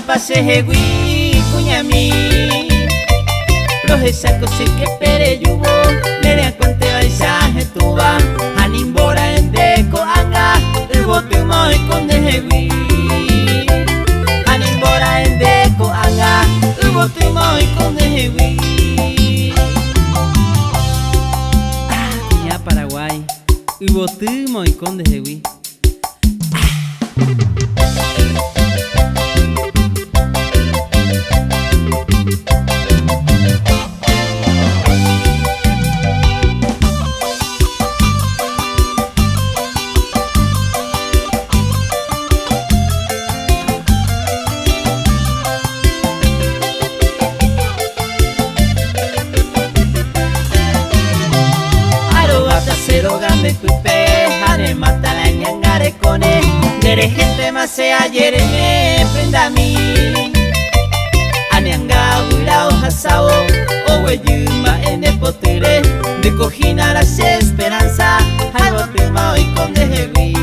pasejegui kuñami Roja cosí que pere yubo Nerea cuente paisaje tuba Hanimbora en deco anga Ubo tumo y condejegui Hanimbora en deco anga Ubo tumo y condejegui Kuña Paraguay Ubo tumo y condejegui Grande cuipe, hane matala ñangare kone Nere gente más se ayer me prenda a mí Anianga huirao hasao Owe yuma en el potire De cojina las esperanza Algo prima hoy con dejegui